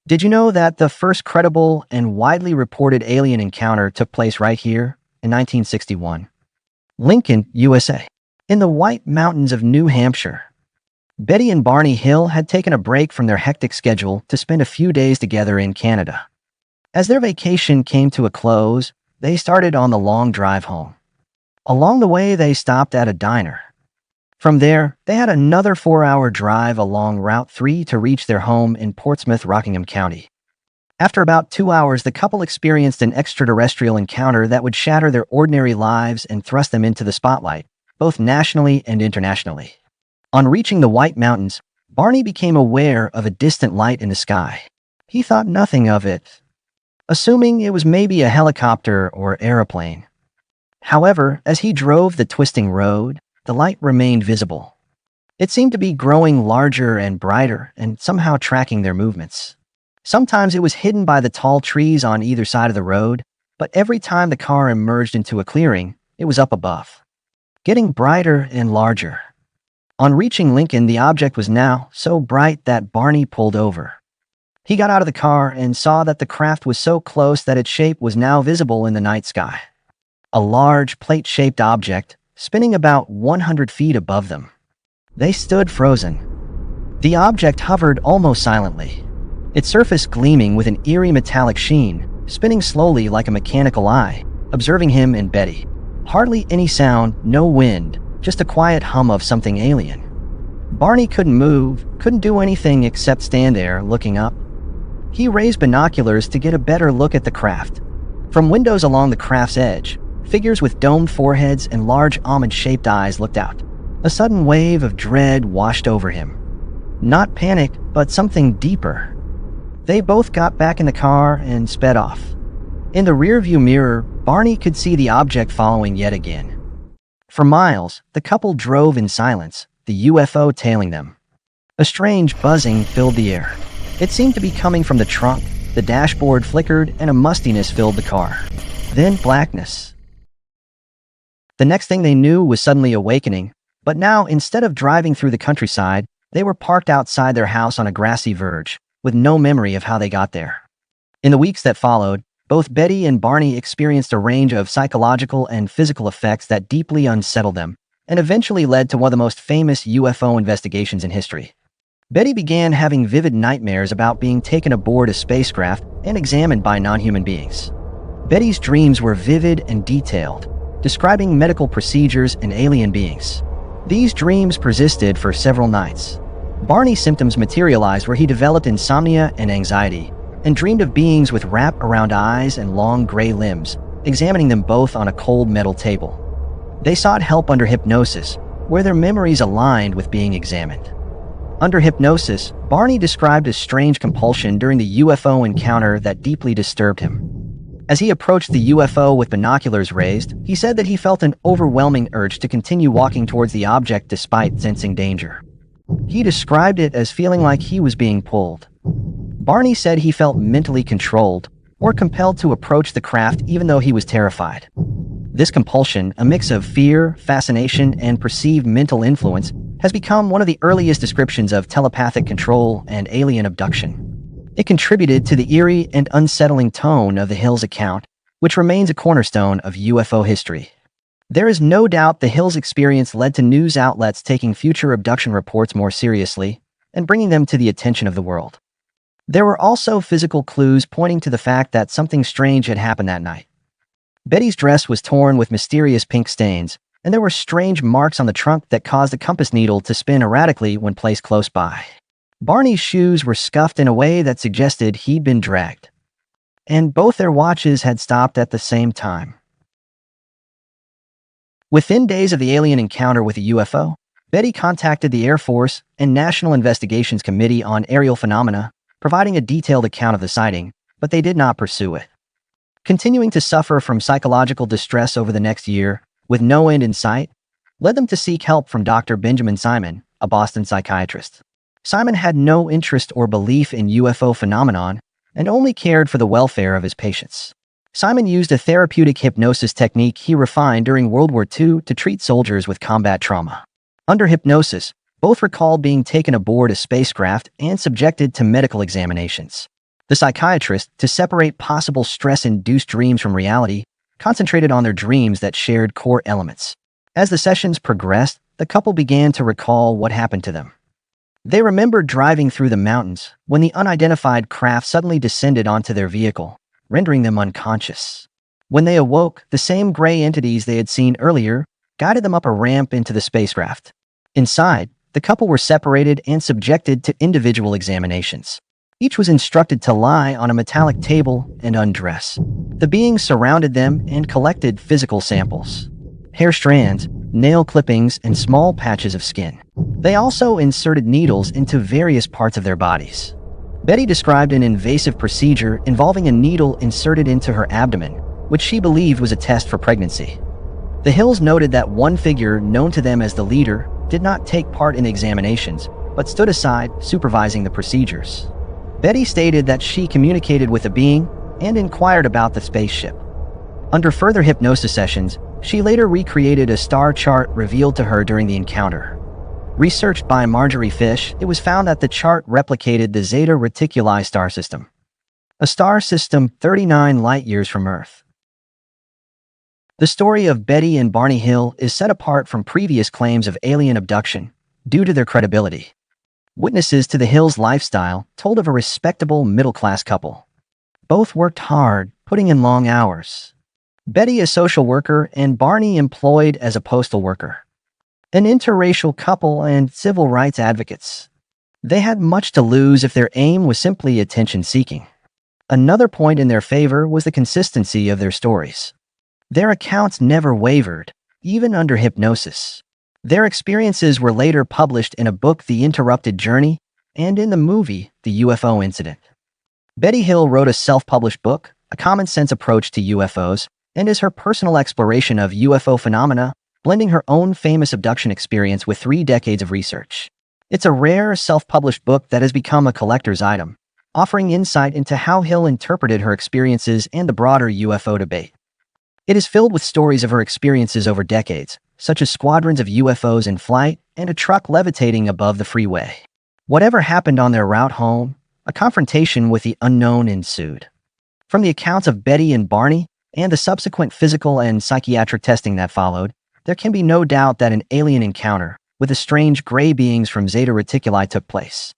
Did you know that the first credible and widely reported alien encounter took place right here in 1961? Lincoln, USA. In the White Mountains of New Hampshire. Betty and Barney Hill had taken a break from their hectic schedule to spend a few days together in Canada. As their vacation came to a close, they started on the long drive home. Along the way, they stopped at a diner. From there, they had another 4-hour drive along Route 3 to reach their home in Portsmouth, Rockingham County. After about 2 hours, the couple experienced an extraterrestrial encounter that would shatter their ordinary lives and thrust them into the spotlight, both nationally and internationally. On reaching the White Mountains, Barney became aware of a distant light in the sky. He thought nothing of it, assuming it was maybe a helicopter or airplane. However, as he drove the twisting road, the light remained visible. It seemed to be growing larger and brighter and somehow tracking their movements. Sometimes it was hidden by the tall trees on either side of the road, but every time the car emerged into a clearing, it was up above, getting brighter and larger. On reaching Lincoln, the object was now so bright that Barney pulled over. He got out of the car and saw that the craft was so close that its shape was now visible in the night sky. A large, plate-shaped object, spinning about 100 feet above them. They stood frozen. The object hovered almost silently, its surface gleaming with an eerie metallic sheen, spinning slowly like a mechanical eye, observing him and Betty. Hardly any sound, no wind, just a quiet hum of something alien. Barney couldn't move, couldn't do anything except stand there, looking up. He raised binoculars to get a better look at the craft. From windows along the craft's edge, figures with domed foreheads and large almond-shaped eyes looked out. A sudden wave of dread washed over him. Not panic, but something deeper. They both got back in the car and sped off. In the rearview mirror, Barney could see the object following yet again. For miles, the couple drove in silence, the UFO tailing them. A strange buzzing filled the air. It seemed to be coming from the trunk, the dashboard flickered, and a mustiness filled the car. Then blackness. The next thing they knew was suddenly awakening, but now, instead of driving through the countryside, they were parked outside their house on a grassy verge, with no memory of how they got there. In the weeks that followed, both Betty and Barney experienced a range of psychological and physical effects that deeply unsettled them, and eventually led to one of the most famous UFO investigations in history. Betty began having vivid nightmares about being taken aboard a spacecraft and examined by non-human beings. Betty's dreams were vivid and detailed, describing medical procedures and alien beings. These dreams persisted for several nights. Barney's symptoms materialized where he developed insomnia and anxiety, and dreamed of beings with wrap-around eyes and long gray limbs, examining them both on a cold metal table. They sought help under hypnosis, where their memories aligned with being examined. Under hypnosis, Barney described a strange compulsion during the UFO encounter that deeply disturbed him. As he approached the UFO with binoculars raised, he said that he felt an overwhelming urge to continue walking towards the object despite sensing danger. He described it as feeling like he was being pulled. Barney said he felt mentally controlled or compelled to approach the craft even though he was terrified. This compulsion, a mix of fear, fascination, and perceived mental influence, has become one of the earliest descriptions of telepathic control and alien abduction. It contributed to the eerie and unsettling tone of the Hills account, which remains a cornerstone of UFO history. There is no doubt the Hills experience led to news outlets taking future abduction reports more seriously and bringing them to the attention of the world. There were also physical clues pointing to the fact that something strange had happened that night. Betty's dress was torn with mysterious pink stains, and there were strange marks on the trunk that caused the compass needle to spin erratically when placed close by. Barney's shoes were scuffed in a way that suggested he'd been dragged. And both their watches had stopped at the same time. Within days of the alien encounter with the UFO, Betty contacted the Air Force and National Investigations Committee on Aerial Phenomena, providing a detailed account of the sighting, but they did not pursue it. Continuing to suffer from psychological distress over the next year, with no end in sight, led them to seek help from Dr. Benjamin Simon, a Boston psychiatrist. Simon had no interest or belief in UFO phenomenon and only cared for the welfare of his patients. Simon used a therapeutic hypnosis technique he refined during World War II to treat soldiers with combat trauma. Under hypnosis, both recalled being taken aboard a spacecraft and subjected to medical examinations. The psychiatrist, to separate possible stress-induced dreams from reality, concentrated on their dreams that shared core elements. As the sessions progressed, the couple began to recall what happened to them. They remembered driving through the mountains when the unidentified craft suddenly descended onto their vehicle, rendering them unconscious. When they awoke, the same gray entities they had seen earlier guided them up a ramp into the spacecraft. Inside, the couple were separated and subjected to individual examinations. Each was instructed to lie on a metallic table and undress. The beings surrounded them and collected physical samples: hair strands, nail clippings, and small patches of skin. They also inserted needles into various parts of their bodies. Betty described an invasive procedure involving a needle inserted into her abdomen, which she believed was a test for pregnancy. The Hills noted that one figure, known to them as the leader, did not take part in examinations, but stood aside, supervising the procedures. Betty stated that she communicated with a being and inquired about the spaceship. Under further hypnosis sessions, she later recreated a star chart revealed to her during the encounter. Researched by Marjorie Fish, it was found that the chart replicated the Zeta Reticuli star system, a star system 39 light-years from Earth. The story of Betty and Barney Hill is set apart from previous claims of alien abduction due to their credibility. Witnesses to the Hills' lifestyle told of a respectable middle-class couple. Both worked hard, putting in long hours. Betty a social worker and Barney employed as a postal worker. An interracial couple and civil rights advocates. They had much to lose if their aim was simply attention-seeking. Another point in their favor was the consistency of their stories. Their accounts never wavered, even under hypnosis. Their experiences were later published in a book, The Interrupted Journey, and in the movie, The UFO Incident. Betty Hill wrote a self-published book, A Common-Sense Approach to UFOs, and is her personal exploration of UFO phenomena, blending her own famous abduction experience with 3 decades of research. It's a rare, self-published book that has become a collector's item, offering insight into how Hill interpreted her experiences and the broader UFO debate. It is filled with stories of her experiences over decades, such as squadrons of UFOs in flight and a truck levitating above the freeway. Whatever happened on their route home, a confrontation with the unknown ensued. From the accounts of Betty and Barney, and the subsequent physical and psychiatric testing that followed, there can be no doubt that an alien encounter with the strange gray beings from Zeta Reticuli took place.